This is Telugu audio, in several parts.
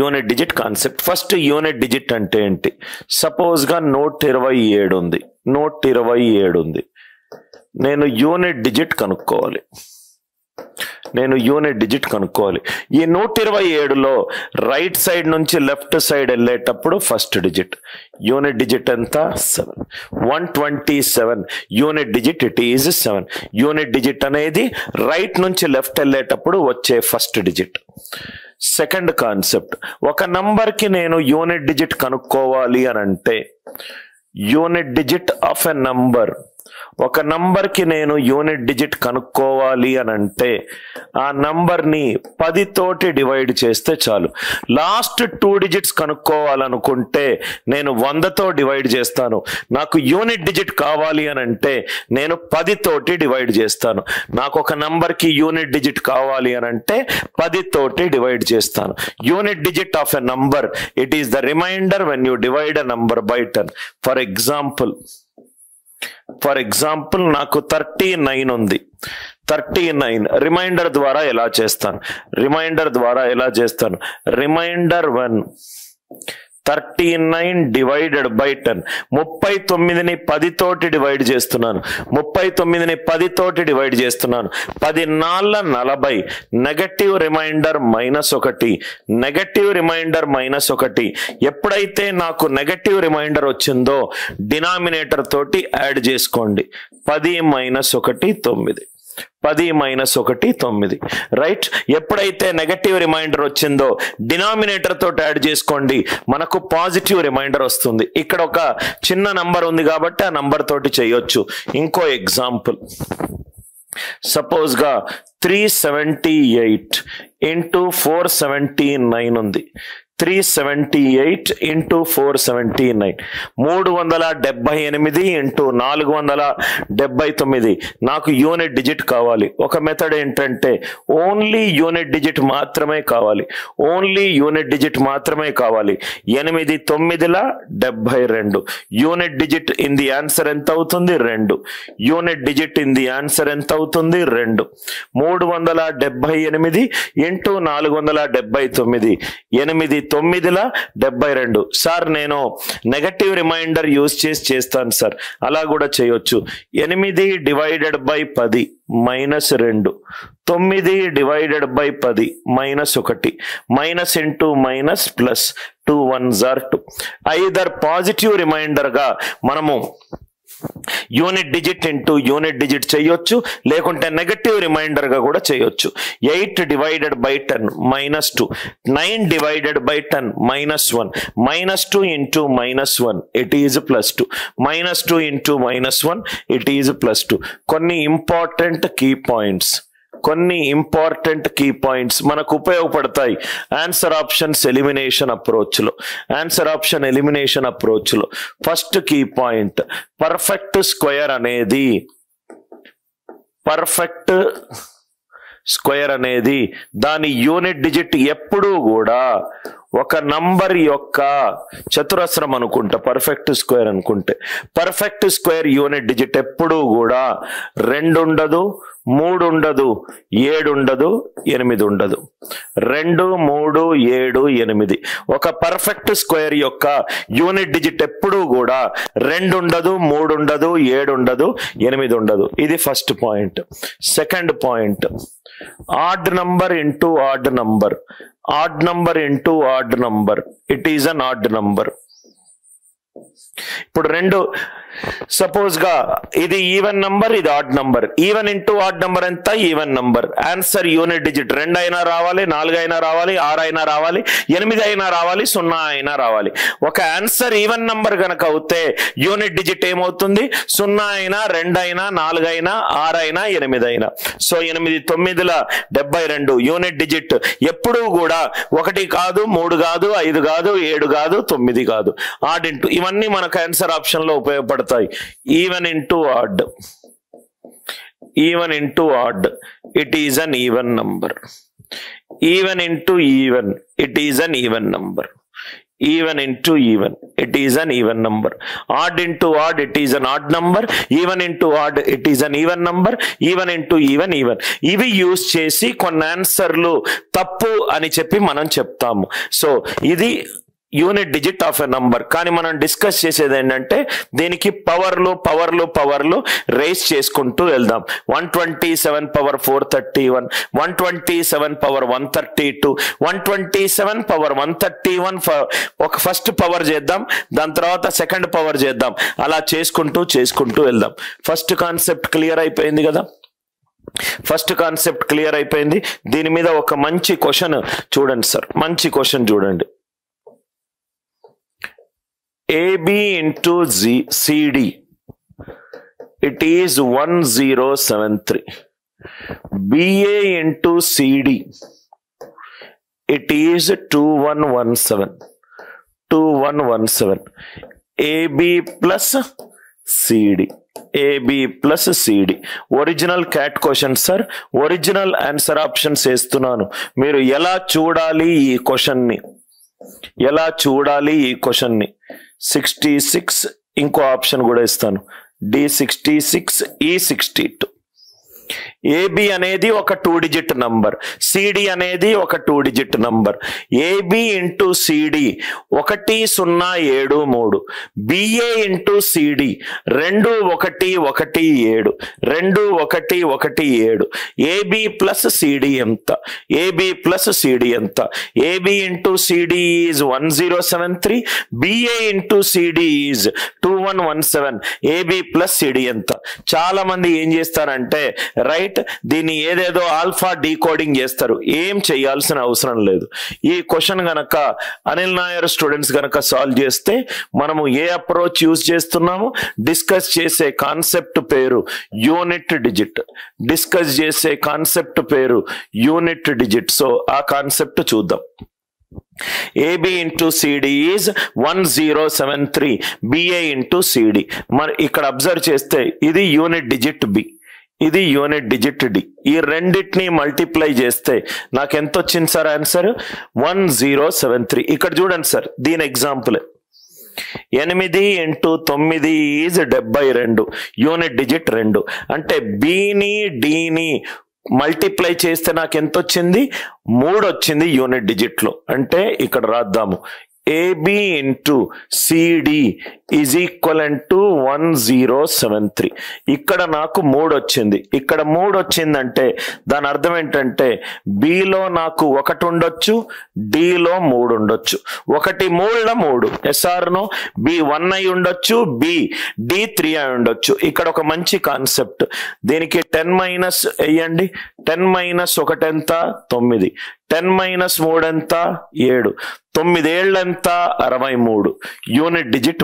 Unit digit concept. First unit digit అంటే ఏంటి? సపోజ్గా 127 ఉంది, 127 ఉంది. నేను యూనిట్ డిజిట్ కనుక్కోవాలి. ఈ 127లో రైట్ సైడ్ నుంచి లెఫ్ట్ సైడ్ వెళ్ళేటప్పుడు ఫస్ట్ డిజిట్. యూనిట్ డిజిట్ ఎంత? 7. 127 unit digit, it is 7. Unit digit అనేది రైట్ నుంచి లెఫ్ట్ వెళ్ళేటప్పుడు వచ్చే ఫస్ట్ డిజిట్. సెకండ్ కాన్సెప్ట్, ఒక నంబర్కి నేను యూనిట్ డిజిట్ కనుక్కోవాలి అని అంటే, unit digit of a number, ఒక నంబర్కి నేను యూనిట్ డిజిట్ కనుక్కోవాలి అని అంటే ఆ నంబర్ని 10 తోటి డివైడ్ చేస్తే చాలు. లాస్ట్ 2 డిజిట్స్ కనుక్కోవాలనుకుంటే నేను 100తో డివైడ్ చేస్తాను. నాకు యూనిట్ డిజిట్ కావాలి అని అంటే నేను 10 తోటి డివైడ్ చేస్తాను. నాకు ఒక నంబర్కి యూనిట్ డిజిట్ కావాలి అని అంటే 10 తోటి డివైడ్ చేస్తాను. Unit digit of a number, it is the remainder when you divide a number by 10. For example నాకు 39 ఉంది. 39 రిమైండర్ ద్వారా ఎలా చేస్తాను? Reminder 1 39 divided by 10. 39ని 10 తోటి డివైడ్ చేస్తున్నాను. 39ని 10 తోటి డివైడ్ చేస్తున్నాను. 10 4 40. Negative remainder -1. Negative remainder -1. ఎప్పుడైతే నాకు నెగటివ్ రిమైండర్ వచ్చిందో డినామినేటర్ తోటి యాడ్ చేసుకోండి. 10 - 1 9. 10 - 1 9. రైట్. ఎప్పుడైతే నెగటివ్ రిమైండర్ వచ్చిందో డినామినేటర్ తోటి యాడ్ చేసుకోండి, మనకు పాజిటివ్ రిమైండర్ వస్తుంది. ఇక్కడ ఒక చిన్న నంబర్ ఉంది కాబట్టి ఆ నంబర్ తోటి చేయొచ్చు. ఇంకో ఎగ్జాంపుల్, సపోజ్గా 378 ఇంటూ 479 ఉంది. 378 ఇంటూ 479 378 ఇంటూ 479. నాకు యూనిట్ డిజిట్ కావాలి. ఒక మెథడ్ ఏంటంటే ఓన్లీ యూనిట్ డిజిట్ మాత్రమే కావాలి. 8 9 72. Unit digit in the answer ఎంత అవుతుంది? 2. Unit digit in the answer ఎంత అవుతుంది? 2. 378 ఇంటూ 479 8 9 72. సార్ నేను నెగటివ్ రిమైండర్ యూజ్ చేస్తాను సార్. అలా కూడా చేయొచ్చు. 8 divided by 10 -2. 9 divided by 10 -1. Minus into minus plus 2 1s are 2. Either positive remainder గా మనము unit digit into unit digit చేయొచ్చు, లేకుంటే నెగటివ్ రిమైండర్ గా కూడా చేయొచ్చు. 8 divided by 10 -2. 9 divided by 10 -1. -2 into -1 it is +2. -2 into -1 it is +2. కొన్ని ఇంపార్టెంట్ కీ పాయింట్స్ మనకు ఉపయోగపడతాయి ఆన్సర్ ఆప్షన్స్ ఎలిమినేషన్ అప్రోచ్ లో. First key point, perfect square అనేది దాని యూనిట్ డిజిట్ ఎప్పుడూ కూడా ఒక నంబర్ యొక్క చతురస్రం అనుకుంటా. పర్ఫెక్ట్ స్క్వేర్ యూనిట్ డిజిట్ ఎప్పుడూ కూడా 2 ఉండదు, 3 ఉండదు, 7 ఉండదు, 8 ఉండదు. 2 3 7 8. ఒక పర్ఫెక్ట్ స్క్వేర్ యొక్క యూనిట్ డిజిట్ ఎప్పుడూ కూడా 2 ఉండదు, 3 ఉండదు, 7 ఉండదు, 8 ఉండదు. ఇది first point. Second point, odd number into odd number it is an odd number. ఇప్పుడు రెండు సపోజ్ గా ఇది ఈవెన్ నంబర్, ఇది odd number. Even into odd number ఎంత? Even number. Answer unit digit 2 అయినా రావాలి, 4 అయినా రావాలి, 6 అయినా రావాలి, 8 అయినా రావాలి, 0 అయినా రావాలి. ఒక ఆన్సర్ ఈవెన్ నంబర్ గనక అవుతే యూనిట్ డిజిట్ ఏమవుతుంది? 0 అయినా, 2 అయినా, 4 అయినా, 6 అయినా, 8 అయినా. సో 8 9 72. యూనిట్ డిజిట్ ఎప్పుడూ కూడా 1 కాదు, 3 కాదు, 5 కాదు, 7 కాదు, 9 కాదు. ఆడ్ ఇంటూ ఇవన్నీ మనకు ఆన్సర్ ఆప్షన్ లో ఉపయోగపడతాయి. Even into odd it is an even number. Even into even it is an even number. even into even, it is an even number. Odd into odd, it is an odd number. Even into odd, it is an even number. Even into even, even. ఇవి యూజ్ చేసి కొన్ని ఆన్సర్లు తప్పు అని చెప్పి మనం చెప్తాము. సో ఇది unit digit of a number. కానీ మనం డిస్కస్ చేసేది ఏంటంటే దీనికి పవర్లు రేస్ చేసుకుంటూ వెళ్దాం. 127 పవర్ 431, 127 పవర్ 132, 127 పవర్ 131 ఒక ఫస్ట్ పవర్ చేద్దాం, దాని తర్వాత సెకండ్ పవర్ చేద్దాం. అలా చేసుకుంటూ వెళ్దాం. ఫస్ట్ కాన్సెప్ట్ క్లియర్ అయిపోయింది కదా. ఫస్ట్ కాన్సెప్ట్ క్లియర్ అయిపోయింది. దీని మీద ఒక మంచి క్వశ్చన్ చూడండి సార్, మంచి క్వశ్చన్ చూడండి. AB into CD, it is 1073. BA into CD, it is 2117. AB plus CD. Original cat question sir. Original answer options వేస్తున్నాను. మీరు ఎలా చూడాలి ఈ క్వశ్చన్ ని 66, ఇంకో ఆప్షన్ కూడా ఇస్తాను, D66, E62. ఏబి అనేది ఒక 2 డిజిట్ నంబర్, సిడి అనేది ఒక 2 digit number. AB into CD 1073, BA into CD 2117, 2117. AB plus CD ఎంత? AB into CD is 1073, BA into CD is 2117. AB plus CD ఎంత? చాలా మంది ఏం చేస్తారంటే రైట్ దీన్ని ఏదేదో ఆల్ఫా డీకోడింగ్ చేస్తారు. ఏం చేయాల్సిన అవసరం లేదు. ఈ క్వశ్చన్ గనక అనిల్ నాయర్ స్టూడెంట్స్ గనక సాల్వ్ చేస్తే మనము ఏ అప్రోచ్ యూజ్ చేస్తున్నాము, డిస్కస్ చేసే కాన్సెప్ట్ పేరు యూనిట్ డిజిట్. సో ఆ కాన్సెప్ట్ చూద్దాం. AB into CD is 1073, BA into CD. మరి ఇక్కడ అబ్జర్వ్ చేస్తే ఇది యూనిట్ డిజిట్ B, ఇది యూనిట్ డిజిట్ డి. ఈ రెండింటిని మల్టిప్లై చేస్తే నాకు ఎంత వచ్చింది సార్ ఆన్సర్? 1073. ఇక్కడ చూడండి సార్, దీని example 8 into 9 is 72, unit digit 2. అంటే బిని డిని మల్టిప్లై చేస్తే నాకు ఎంత వచ్చింది? 3 వచ్చింది యూనిట్ డిజిట్ లో. అంటే ఇక్కడ రాద్దాము, AB into CD is equivalent to 1073. ఇక్కడ నాకు 3 వచ్చింది. ఇక్కడ 3 వచ్చిందంటే దాని అర్థం ఏంటంటే బిలో నాకు 1 ఉండొచ్చు, డిలో 3 ఉండొచ్చు. 1 3 3 ఎస్ఆర్నో బి 1 అయి ఉండొచ్చు, బి డి 3 అయి ఉండొచ్చు. ఇక్కడ ఒక మంచి కాన్సెప్ట్, దీనికి 10 మైనస్ వేయండి. 10 మైనస్ 1 ఎంత? 9. 10 మైనస్ 3 ఎంత? 7. 9 ఏళ్ళు ఎంత? 63. యూనిట్ డిజిట్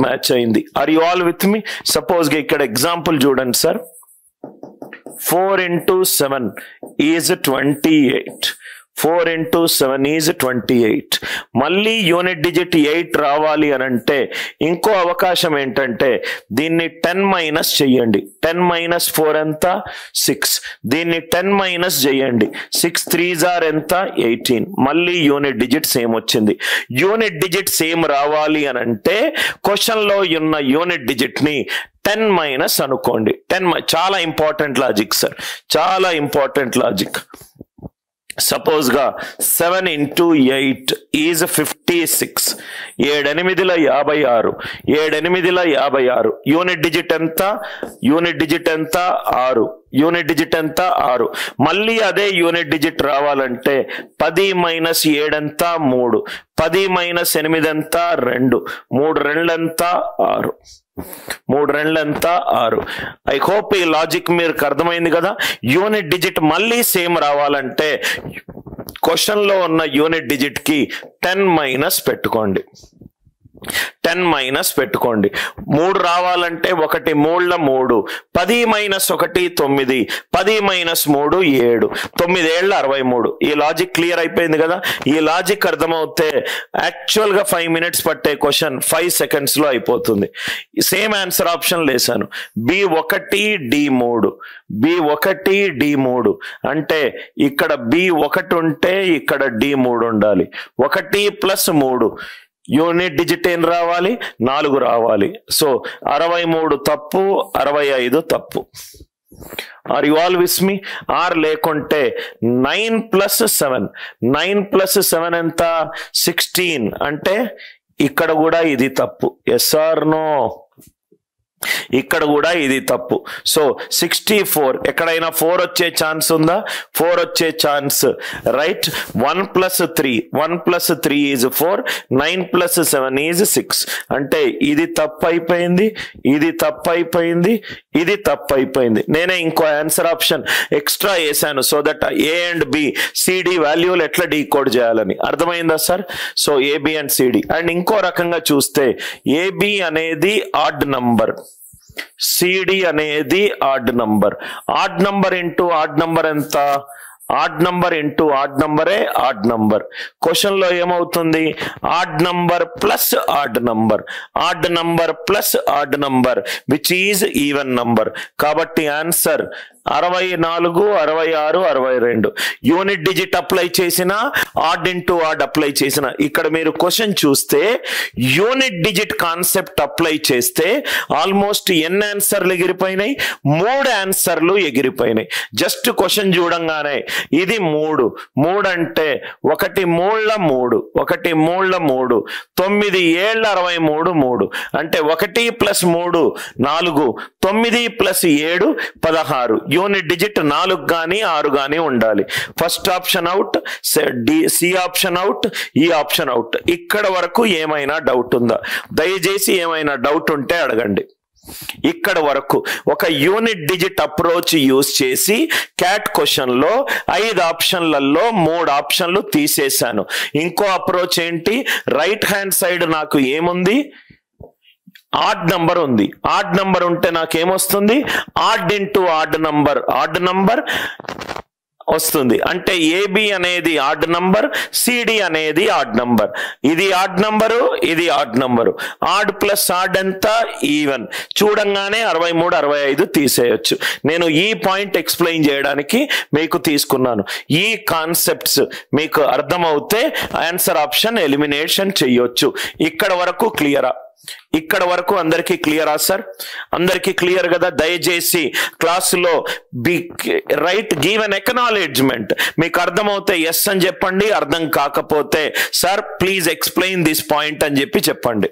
మ్యాచ్ అయింది. Are you all with me? Suppose గా ఇక్కడ ఎగ్జాంపుల్ చూడండి sir. 4 into 7 is 28. 4 into 7 is 28. మళ్ళీ యూనిట్ డిజిట్ 8 రావాలి అని అంటే ఇంకో అవకాశం ఏంటంటే దీన్ని 10 మైనస్ చేయండి. 10 మైనస్ 4 ఎంత? 6. దీన్ని 10 మైనస్ చేయండి. 6 3s are ఎంత? 18. మళ్ళీ యూనిట్ డిజిట్ సేమ్ వచ్చింది. యూనిట్ డిజిట్ సేమ్ రావాలి అని అంటే క్వశ్చన్ లో ఉన్న యూనిట్ డిజిట్ ని 10 మైనస్ అనుకోండి. 10 చాలా ఇంపార్టెంట్ లాజిక్ సార్, చాలా ఇంపార్టెంట్ లాజిక్. సపోజ్ గా 7 into 8 ఈజ్ 56. 7 8 56. 7 8 56. యూనిట్ డిజిట్ ఎంత? 6. యూనిట్ డిజిట్ ఎంత? 6. మళ్ళీ అదే యూనిట్ డిజిట్ రావాలంటే 10 మైనస్ 7 ఎంత? 3. 10 మైనస్ 8 ఎంత? 2. 3 2 ఎంత? 6. 3 2 ఎంత? 6. ఐ హోప్ ఈ లాజిక్ మీకు అర్థమైంది కదా. యూనిట్ డిజిట్ మళ్ళీ సేమ్ రావాలంటే క్వశ్చన్ లో ఉన్న యూనిట్ డిజిట్ కి 10 మైనస్ పెట్టుకోండి. 10 మైనస్ పెట్టుకోండి. 3 రావాలంటే 1 3 3, 10 మైనస్ 1 9, 10 మైనస్ 3 7, 9 ఏళ్ళ 63. ఈ లాజిక్ క్లియర్ అయిపోయింది కదా. ఈ లాజిక్ అర్థమవుతే యాక్చువల్ గా 5 minutes పట్టే క్వశ్చన్ 5 seconds లో అయిపోతుంది. Same answer option లేసాను. B1 D3, B1 D3 అంటే ఇక్కడ B1 ఉంటే ఇక్కడ D3 ఉండాలి. 1 + 3 యూనిట్ డిజిట్ ఏం రావాలి? 4 రావాలి. సో 63 తప్పు, 65 తప్పు. Are you all with me? Or లేకుంటే 9 + 7, 9 + 7 ఎంత? 16 అంటే ఇక్కడ కూడా ఇది తప్పు. Yes or no? ఇక్కడ కూడా ఇది తప్పు. సో 64 ఎక్కడైనా 4 వచ్చే ఛాన్స్ ఉందా? 4 వచ్చే ఛాన్స్, రైట్. 1 + 3, 1 + 3 is 4, 9 + 7 is 6. అంటే ఇది తప్పు అయిపోయింది, ఇది తప్పు అయిపోయింది, ఇది తప్పు అయిపోయింది. నేనే ఇంకో ఆన్సర్ ఆప్షన్ ఎక్స్ట్రా వేసాను so that A and B CD వాల్యూలు ఎట్లా డీకోడ్ చేయాలని. అర్థమైందా sir? So AB and CD. And ఇంకో రకంగా చూస్తే ఏబి అనేది ఆడ్ నంబర్, సిడి అనేది odd number. Odd number into odd number into? Odd number into ఆడ్ నంబరే ఆడ్ నంబర్. క్వశ్చన్ లో ఏమవుతుంది? Odd number plus odd number, odd number plus odd number which is even number. కాబట్టి ఆన్సర్ 64, 66, 62. యూనిట్ డిజిట్ అప్లై చేసిన, ఆడ్ ఇంటూ ఆడ్ అప్లై చేసిన. ఇక్కడ మీరు క్వశ్చన్ చూస్తే యూనిట్ డిజిట్ కాన్సెప్ట్ అప్లై చేస్తే ఆల్మోస్ట్ ఎన్ని ఆన్సర్లు ఎగిరిపోయినాయి? 3 ఆన్సర్లు ఎగిరిపోయినాయి. జస్ట్ క్వశ్చన్ చూడంగానే ఇది 3, 3 అంటే 1 3 3, 1 3 3, 9 7 63 3 అంటే 1 + 3 4, 9 + 7 16. యూనిట్ డిజిట్ 4 గానీ 6 గానీ ఉండాలి. First option out, C option out, ఈ ఆప్షన్ అవుట్. ఇక్కడ వరకు ఏమైనా డౌట్ ఉందా? దయచేసి ఏమైనా డౌట్ ఉంటే అడగండి. ఇక్కడ వరకు ఒక యూనిట్ డిజిట్ అప్రోచ్ యూజ్ చేసి క్యాట్ క్వశ్చన్ లో 5 ఆప్షన్లలో 3 ఆప్షన్లు తీసేశాను. ఇంకో అప్రోచ్ ఏంటి? రైట్ హ్యాండ్ సైడ్ నాకు ఏముంది? ఆడ్ నంబర్ ఉంది. ఆడ్ నంబర్ ఉంటే నాకేమొస్తుంది? Odd into odd number, odd number వస్తుంది. అంటే ఏబి అనేది ఆడ్ నంబర్, సిడి అనేది ఆడ్ నంబర్. ఇది ఆడ్ నంబరు, ఇది odd number. Odd plus odd ఎంత? ఈవెన్. చూడంగానే 63, 65 తీసేయచ్చు. నేను ఈ పాయింట్ ఎక్స్ప్లెయిన్ చేయడానికి మీకు తీసుకున్నాను. ఈ కాన్సెప్ట్స్ మీకు అర్థమవుతే ఆన్సర్ ఆప్షన్ ఎలిమినేషన్ చెయ్యొచ్చు. ఇక్కడ వరకు క్లియరా? ఇక్కడ వరకు అందరికీ క్లియరా సార్? అందరికీ క్లియర్ కదా? దయచేసి క్లాసులో రైట్ గివ్ అన్ ఎక్నాలెడ్జ్మెంట్. మీకు అర్థమవుతే ఎస్ అని చెప్పండి, అర్థం కాకపోతే sir please explain this point అని చెప్పి చెప్పండి.